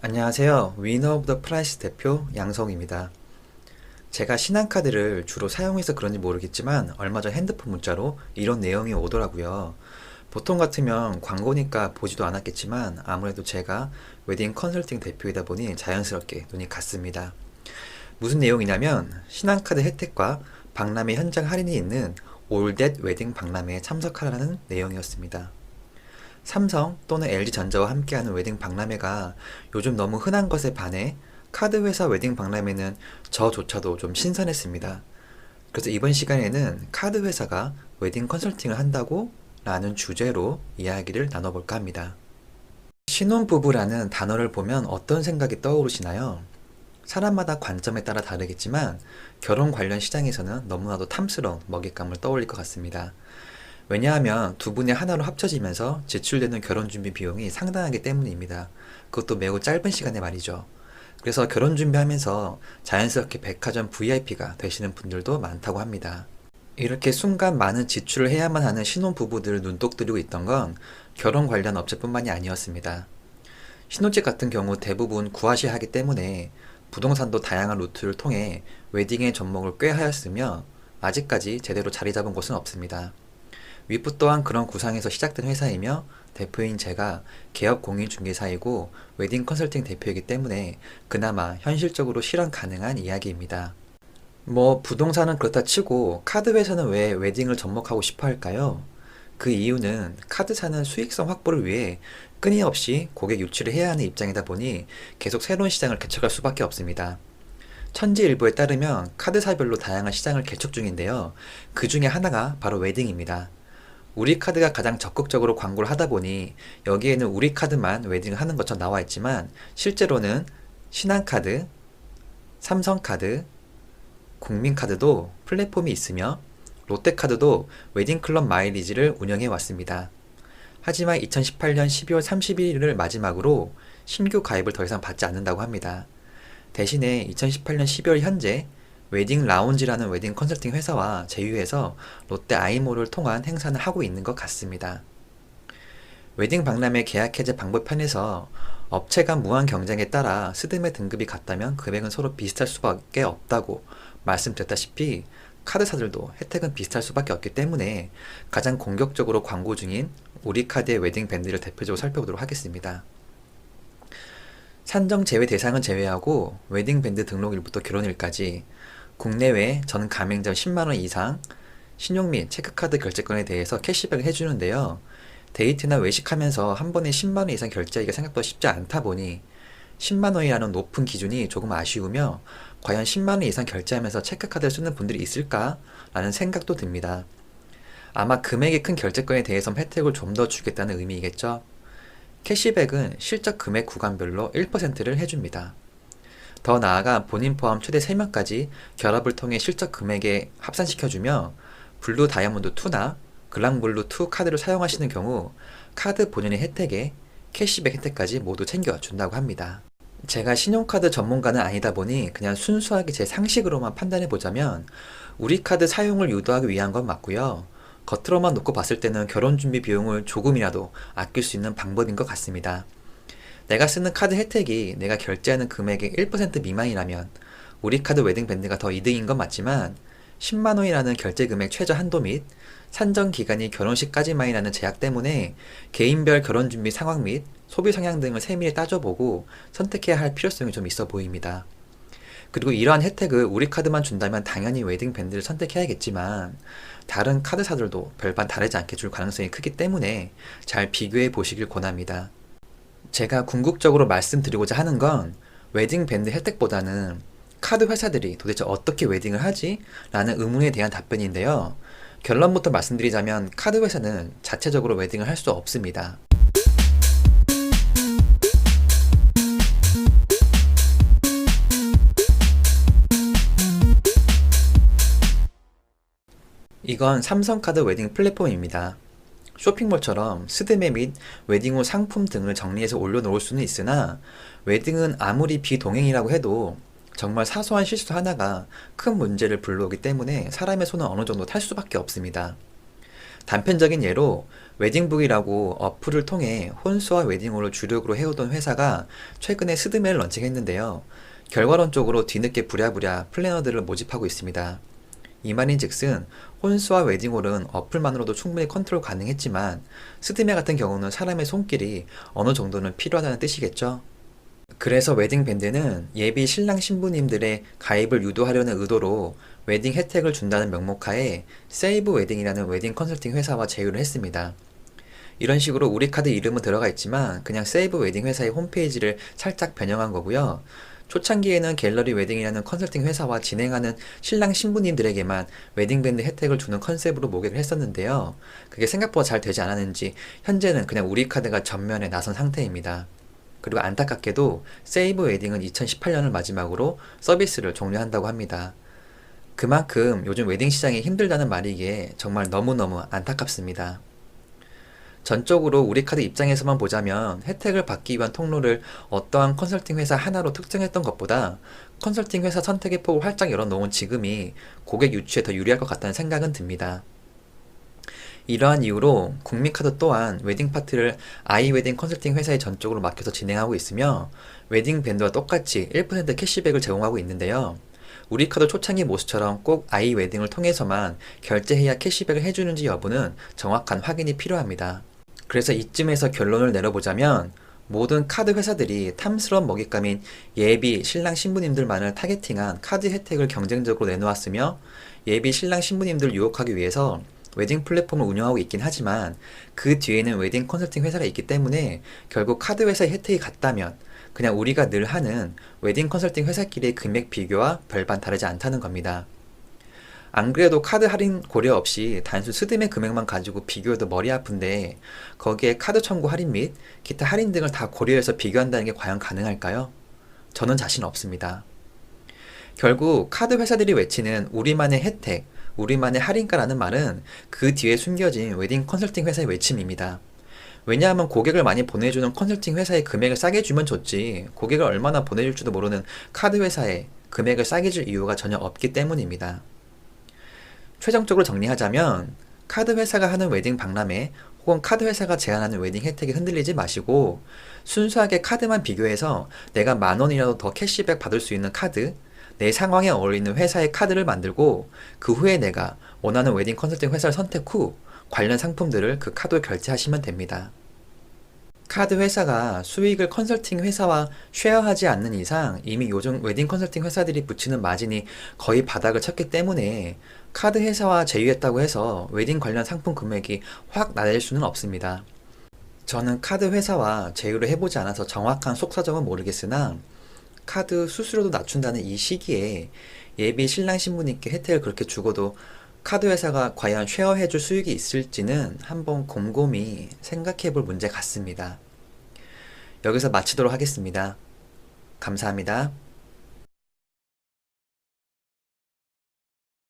안녕하세요. 위너 오브 더 프라이스 대표 양성입니다. 제가 신한카드를 주로 사용해서 그런지 모르겠지만 얼마 전 핸드폰 문자로 이런 내용이 오더라고요. 보통 같으면 광고니까 보지도 않았겠지만 아무래도 제가 웨딩 컨설팅 대표이다 보니 자연스럽게 눈이 갔습니다. 무슨 내용이냐면 신한카드 혜택과 박람회 현장 할인이 있는 올댓 웨딩 박람회에 참석하라는 내용이었습니다. 삼성 또는 LG전자와 함께하는 웨딩 박람회가 요즘 너무 흔한 것에 반해 카드 회사 웨딩 박람회는 저조차도 좀 신선했습니다. 그래서 이번 시간에는 카드 회사가 웨딩 컨설팅을 한다고 라는 주제로 이야기를 나눠볼까 합니다. 신혼부부라는 단어를 보면 어떤 생각이 떠오르시나요? 사람마다 관점에 따라 다르겠지만 결혼 관련 시장에서는 너무나도 탐스러운 먹잇감을 떠올릴 것 같습니다. 왜냐하면 두 분이 하나로 합쳐지면서 지출되는 결혼준비 비용이 상당하기 때문입니다. 그것도 매우 짧은 시간에 말이죠. 그래서 결혼 준비하면서 자연스럽게 백화점 VIP가 되시는 분들도 많다고 합니다. 이렇게 순간 많은 지출을 해야만 하는 신혼부부들을 눈독 들이고 있던 건 결혼 관련 업체뿐만이 아니었습니다. 신혼집 같은 경우 대부분 구하셔야 하기 때문에 부동산도 다양한 루트를 통해 웨딩의 접목을 꽤 하였으며 아직까지 제대로 자리 잡은 곳은 없습니다. 위프 또한 그런 구상에서 시작된 회사이며 대표인 제가 개업 공인중개사이고 웨딩 컨설팅 대표이기 때문에 그나마 현실적으로 실현 가능한 이야기입니다. 부동산은 그렇다 치고 카드 회사는 왜 웨딩을 접목하고 싶어 할까요? 그 이유는 카드사는 수익성 확보를 위해 끊임없이 고객 유치를 해야 하는 입장이다 보니 계속 새로운 시장을 개척할 수밖에 없습니다. 천지일보에 따르면 카드사별로 다양한 시장을 개척 중인데요. 그 중에 하나가 바로 웨딩입니다. 우리카드가 가장 적극적으로 광고를 하다 보니 여기에는 우리카드만 웨딩을 하는 것처럼 나와 있지만 실제로는 신한카드, 삼성카드, 국민카드도 플랫폼이 있으며 롯데카드도 웨딩클럽 마일리지를 운영해 왔습니다. 하지만 2018년 12월 31일을 마지막으로 신규 가입을 더 이상 받지 않는다고 합니다. 대신에 2018년 12월 현재 웨딩 라운지라는 웨딩 컨설팅 회사와 제휴해서 롯데 아이몰을 통한 행사는 하고 있는 것 같습니다. 웨딩 박람회 계약 해제 방법 편에서 업체 간 무한 경쟁에 따라 스드메 등급이 같다면 금액은 서로 비슷할 수밖에 없다고 말씀드렸다시피 카드사들도 혜택은 비슷할 수밖에 없기 때문에 가장 공격적으로 광고 중인 우리카드의 웨딩 밴드를 대표적으로 살펴보도록 하겠습니다. 산정 제외 대상은 제외하고 웨딩 밴드 등록일부터 결혼일까지 국내외 전 가맹점 10만원 이상 신용 및 체크카드 결제권에 대해서 캐시백을 해주는데요. 데이트나 외식하면서 한 번에 10만원 이상 결제하기가 생각보다 쉽지 않다 보니 10만원이라는 높은 기준이 조금 아쉬우며 과연 10만원 이상 결제하면서 체크카드를 쓰는 분들이 있을까? 라는 생각도 듭니다. 아마 금액이 큰 결제권에 대해선 혜택을 좀 더 주겠다는 의미이겠죠. 캐시백은 실적 금액 구간별로 1%를 해줍니다. 더 나아가 본인 포함 최대 3명까지 결합을 통해 실적 금액에 합산시켜주며 블루 다이아몬드 2나 글랑블루 2 카드를 사용하시는 경우 카드 본연의 혜택에 캐시백 혜택까지 모두 챙겨준다고 합니다. 제가 신용카드 전문가는 아니다 보니 그냥 순수하게 제 상식으로만 판단해보자면 우리카드 사용을 유도하기 위한 건 맞고요. 겉으로만 놓고 봤을 때는 결혼준비 비용을 조금이라도 아낄 수 있는 방법인 것 같습니다. 내가 쓰는 카드 혜택이 내가 결제하는 금액의 1% 미만이라면 우리카드 웨딩밴드가 더 이득인 건 맞지만 10만원이라는 결제금액 최저 한도 및 산정기간이 결혼식까지만이라는 제약 때문에 개인별 결혼준비 상황 및 소비 성향 등을 세밀히 따져보고 선택해야 할 필요성이 좀 있어 보입니다. 그리고 이러한 혜택을 우리카드만 준다면 당연히 웨딩밴드를 선택해야겠지만 다른 카드사들도 별반 다르지 않게 줄 가능성이 크기 때문에 잘 비교해 보시길 권합니다. 제가 궁극적으로 말씀드리고자 하는 건 웨딩 밴드 혜택보다는 카드 회사들이 도대체 어떻게 웨딩을 하지? 라는 의문에 대한 답변인데요. 결론부터 말씀드리자면 카드 회사는 자체적으로 웨딩을 할 수 없습니다. 이건 삼성카드 웨딩 플랫폼입니다. 쇼핑몰처럼 스드메 및 웨딩 후 상품 등을 정리해서 올려놓을 수는 있으나 웨딩은 아무리 비동행이라고 해도 정말 사소한 실수 하나가 큰 문제를 불러오기 때문에 사람의 손은 어느 정도 탈 수밖에 없습니다. 단편적인 예로 웨딩북이라고 어플을 통해 혼수와 웨딩홀을 주력으로 해오던 회사가 최근에 스드메를 런칭했는데요. 결과론적으로 뒤늦게 부랴부랴 플래너들을 모집하고 있습니다. 이 말인즉슨 혼수와 웨딩홀은 어플만으로도 충분히 컨트롤 가능했지만 스드메 같은 경우는 사람의 손길이 어느 정도는 필요하다는 뜻이겠죠. 그래서 웨딩밴드는 예비 신랑 신부님들의 가입을 유도하려는 의도로 웨딩 혜택을 준다는 명목하에 세이브 웨딩이라는 웨딩 컨설팅 회사와 제휴를 했습니다. 이런 식으로 우리 카드 이름은 들어가 있지만 그냥 세이브 웨딩 회사의 홈페이지를 살짝 변형한 거고요. 초창기에는 갤러리 웨딩이라는 컨설팅 회사와 진행하는 신랑 신부님들에게만 웨딩밴드 혜택을 주는 컨셉으로 모색을 했었는데요. 그게 생각보다 잘 되지 않았는지 현재는 그냥 우리 카드가 전면에 나선 상태입니다. 그리고 안타깝게도 세이브 웨딩은 2018년을 마지막으로 서비스를 종료한다고 합니다. 그만큼 요즘 웨딩 시장이 힘들다는 말이기에 정말 너무너무 안타깝습니다. 전적으로 우리 카드 입장에서만 보자면 혜택을 받기 위한 통로를 어떠한 컨설팅 회사 하나로 특정했던 것보다 컨설팅 회사 선택의 폭을 활짝 열어놓은 지금이 고객 유치에 더 유리할 것 같다는 생각은 듭니다. 이러한 이유로 국민카드 또한 웨딩 파티를 아이웨딩 컨설팅 회사에 전적으로 맡겨서 진행하고 있으며 웨딩 밴드와 똑같이 1% 캐시백을 제공하고 있는데요. 우리 카드 초창기 모습처럼 꼭 아이웨딩을 통해서만 결제해야 캐시백을 해주는지 여부는 정확한 확인이 필요합니다. 그래서 이쯤에서 결론을 내려보자면 모든 카드 회사들이 탐스러운 먹잇감인 예비 신랑 신부님들만을 타겟팅한 카드 혜택을 경쟁적으로 내놓았으며 예비 신랑 신부님들을 유혹하기 위해서 웨딩 플랫폼을 운영하고 있긴 하지만 그 뒤에는 웨딩 컨설팅 회사가 있기 때문에 결국 카드 회사의 혜택이 같다면 그냥 우리가 늘 하는 웨딩 컨설팅 회사끼리의 금액 비교와 별반 다르지 않다는 겁니다. 안 그래도 카드 할인 고려 없이 단순 스드메 금액만 가지고 비교해도 머리 아픈데 거기에 카드 청구 할인 및 기타 할인 등을 다 고려해서 비교한다는 게 과연 가능할까요? 저는 자신 없습니다. 결국 카드 회사들이 외치는 우리만의 혜택, 우리만의 할인가라는 말은 그 뒤에 숨겨진 웨딩 컨설팅 회사의 외침입니다. 왜냐하면 고객을 많이 보내주는 컨설팅 회사의 금액을 싸게 주면 좋지 고객을 얼마나 보내줄지도 모르는 카드 회사에 금액을 싸게 줄 이유가 전혀 없기 때문입니다. 최종적으로 정리하자면 카드 회사가 하는 웨딩 박람회 혹은 카드 회사가 제안하는 웨딩 혜택에 흔들리지 마시고 순수하게 카드만 비교해서 내가 10,000원이라도 더 캐시백 받을 수 있는 카드, 내 상황에 어울리는 회사의 카드를 만들고 그 후에 내가 원하는 웨딩 컨설팅 회사를 선택 후 관련 상품들을 그 카드로 결제하시면 됩니다. 카드 회사가 수익을 컨설팅 회사와 쉐어하지 않는 이상 이미 요즘 웨딩 컨설팅 회사들이 붙이는 마진이 거의 바닥을 쳤기 때문에 카드 회사와 제휴했다고 해서 웨딩 관련 상품 금액이 확 낮아질 수는 없습니다. 저는 카드 회사와 제휴를 해보지 않아서 정확한 속사정은 모르겠으나 카드 수수료도 낮춘다는 이 시기에 예비 신랑 신부님께 혜택을 그렇게 주고도 카드 회사가 과연 쉐어해줄 수익이 있을지는 한번 곰곰이 생각해볼 문제 같습니다. 여기서 마치도록 하겠습니다. 감사합니다.